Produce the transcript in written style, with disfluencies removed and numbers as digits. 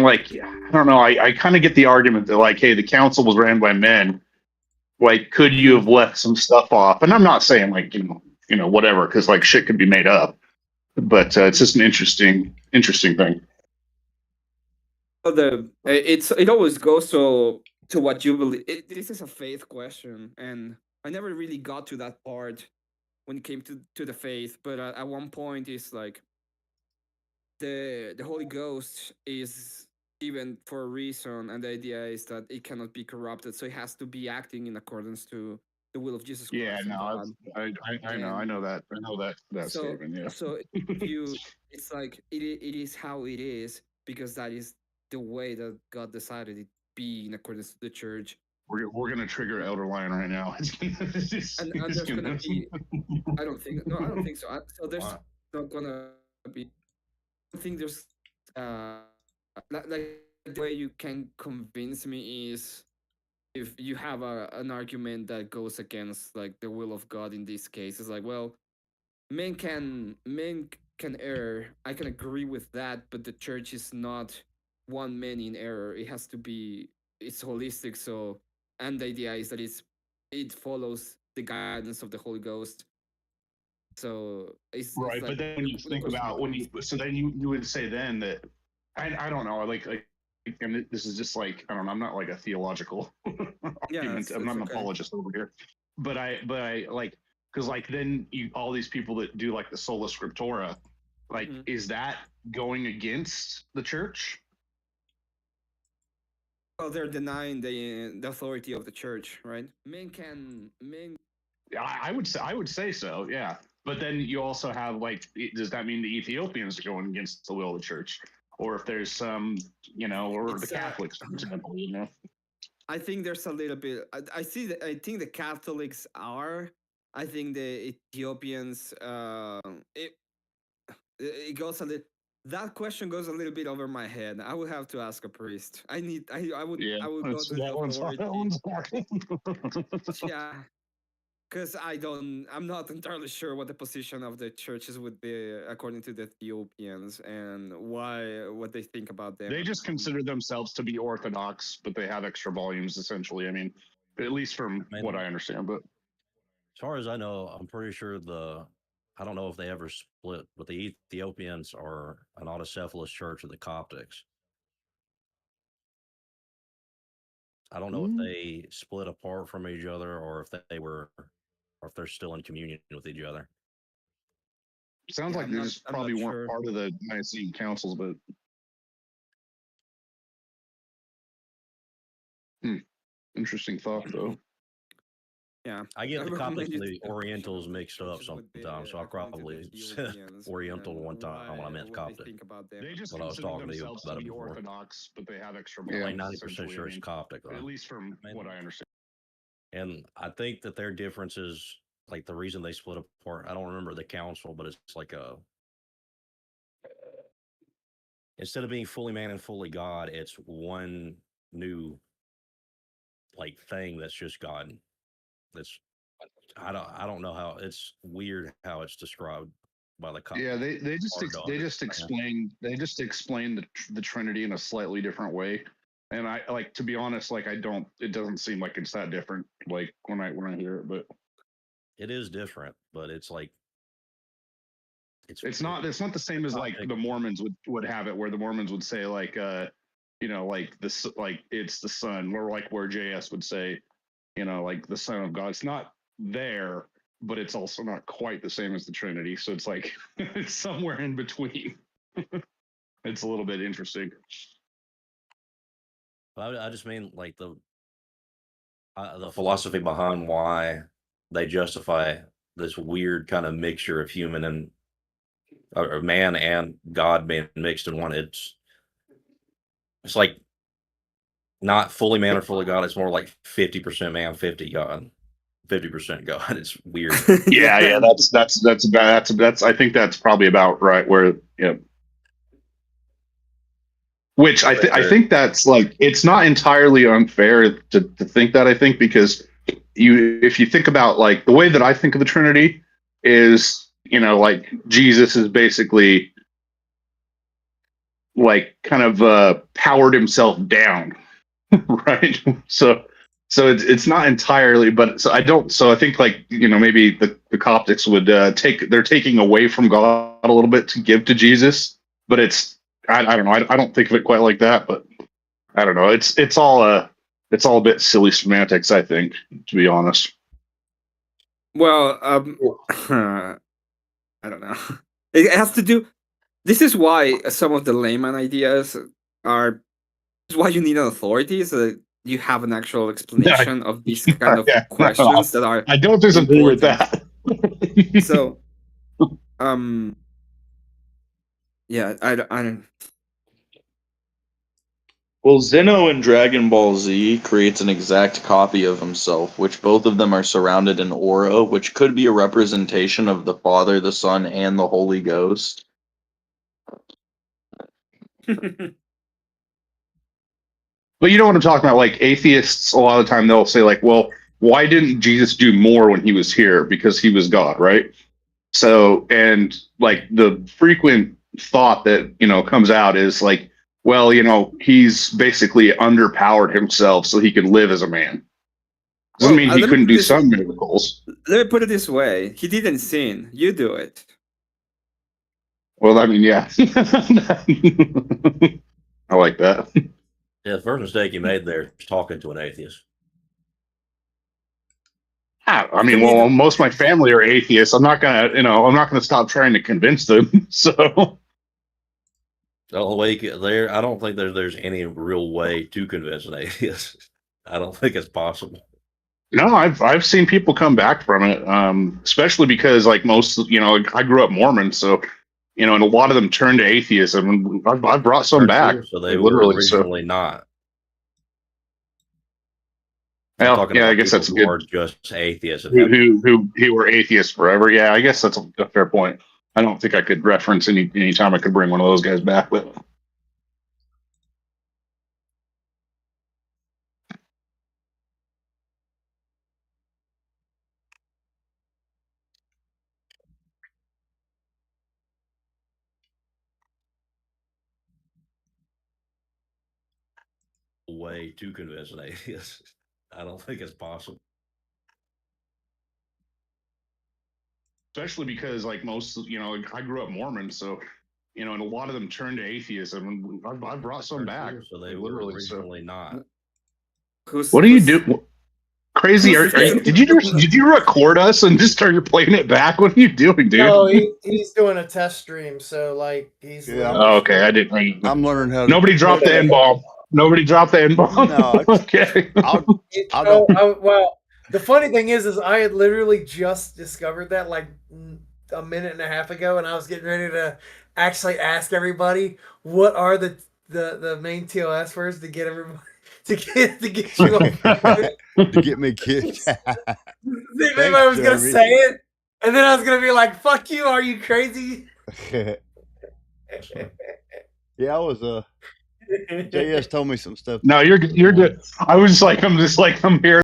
saying, like, I don't know. I kind of get the argument that, like, hey, the council was ran by men. Like, could you have left some stuff off? And I'm not saying, like, whatever, because, like, shit could be made up. But it's just an interesting thing. It always goes to what you believe. This is a faith question, and I never really got to that part when it came to the faith. But at one point, it's like the Holy Ghost is given for a reason, and the idea is that it cannot be corrupted, so it has to be acting in accordance to the will of Jesus Christ. Yeah, no, I know that statement. Yeah. So if you, it's like it is how it is because that is the way that God decided it be in accordance to the church. We're gonna trigger Elder Lion right now. And there's gonna be, I don't think so. So there's not gonna be. I think there's like the way you can convince me is if you have an argument that goes against like the will of God in this case. It's like, well, men can err. I can agree with that, but the church is not one man in error. It has to be, it's holistic. So, and the idea is that it follows the guidance of the Holy Ghost. So it's right. like, but then when you think about so then you would say then that I don't know, like and this is just like, I don't know, I'm not like a theological argument. I'm not an apologist over here, but I like, because like then all these people that do like the sola scriptura, like is that going against the church? Well, they're denying the authority of the church, right? I would say so, yeah. But then you also have, like, does that mean the Ethiopians are going against the will of the church? Or if there's some, or the Catholics, for example, I think there's a little bit. I think the Catholics are. I think the Ethiopians. It goes a little. That question goes a little bit over my head. I would have to ask a priest. I would go to the authority. Yeah. Because I'm not entirely sure what the position of the churches would be according to the Ethiopians and what they think about them. They just consider themselves to be Orthodox, but they have extra volumes, essentially. I mean, at least from what I understand. But as far as I know, I'm pretty sure I don't know if they ever split, but the Ethiopians are an autocephalous church of the Coptics. I don't know if they split apart from each other or if they're still in communion with each other. Sounds like they just probably weren't part of the Nicene councils, but interesting thought, though. Yeah, I get the Coptics and the Orientals mixed up sometimes, so I probably said Oriental one time when I meant Coptic. They just when I was talking to you about it before. Orthodox, but they have extra. Like 90% sure it's Coptic, at least from what I understand. And I think that their difference is like the reason they split apart. I don't remember the council, but it's like instead of being fully man and fully God, it's one new like thing that's just God. That's I don't know how it's weird how it's described by the yeah they just explain the Trinity in a slightly different way, and I like, to be honest, like it doesn't seem like it's that different like when I hear it, but it is different, but it's like it's not the same as like the Mormons would have it, where the Mormons would say like like this, like it's the Son, or like where JS would say like the Son of God. It's not there, but it's also not quite the same as the Trinity. So it's like it's somewhere in between. It's a little bit interesting. I just mean like the philosophy behind why they justify this weird kind of mixture of human and or man and God being mixed in one. It's like not fully man or fully God. It's more like 50% man, 50 God, 50% God. It's weird. yeah. That's I think that's probably about right. Where which I think that's like, it's not entirely unfair to think that. I think because if you think about like the way that I think of the Trinity is, like Jesus is basically like kind of powered himself down, right? So it's not entirely, but so I don't. So I think like maybe the Coptics would they're taking away from God a little bit to give to Jesus, but I don't know. I don't think of it quite like that, but I don't know. It's all a bit silly semantics, I think, to be honest. Well, I don't know. It has to do. This is why some of the layman ideas are. This is why you need an authority, so that you have an actual explanation of these kind of questions that are. I don't disagree with that. So, yeah, I don't. Well, Zeno in Dragon Ball Z creates an exact copy of himself, which both of them are surrounded in aura, which could be a representation of the Father, the Son, and the Holy Ghost. But you know what I'm talking about? Like atheists, a lot of the time they'll say like, well, why didn't Jesus do more when he was here? Because he was God, right? So, and like the frequent thought that, comes out is like, well, he's basically underpowered himself so he can live as a man. Doesn't mean he couldn't do some miracles. Let me put it this way. He didn't sin. You do it. Well, I mean, yeah. I like that. Yeah, the first mistake you made there is talking to an atheist. I mean, well, most of my family are atheists. I'm not gonna stop trying to convince them. So the only way I don't think there's any real way to convince an atheist. I don't think it's possible. No, I've seen people come back from it, especially because like most, I grew up Mormon, so and a lot of them turned to atheism. I've brought some back, so they were originally not. Well, yeah, I guess that's good. Or just atheists who were atheists forever. Yeah, I guess that's a fair point. I don't think I could reference any time I could bring one of those guys back, but. Way to convince an atheist. I don't think it's possible. Especially because like most, I grew up Mormon, so and a lot of them turned to atheism. I've brought some back, so they were originally not. What do you do? Crazy? Did you record us and just start playing it back? What are you doing, dude? No, he's doing a test stream, so like he's. Yeah. Oh, okay, I didn't. I'm learning how. Nobody dropped the N-bomb. Nobody dropped the N-bomb. No. Okay. Well, the funny thing is I had literally just discovered that like a minute and a half ago, and I was getting ready to actually ask everybody what are the main TOS words to get everybody to get you to get me kicked. If anybody was gonna say it, and then I was gonna be like, "Fuck you! Are you crazy?" Yeah, I was. JS told me some stuff. No, you're good. I'm here.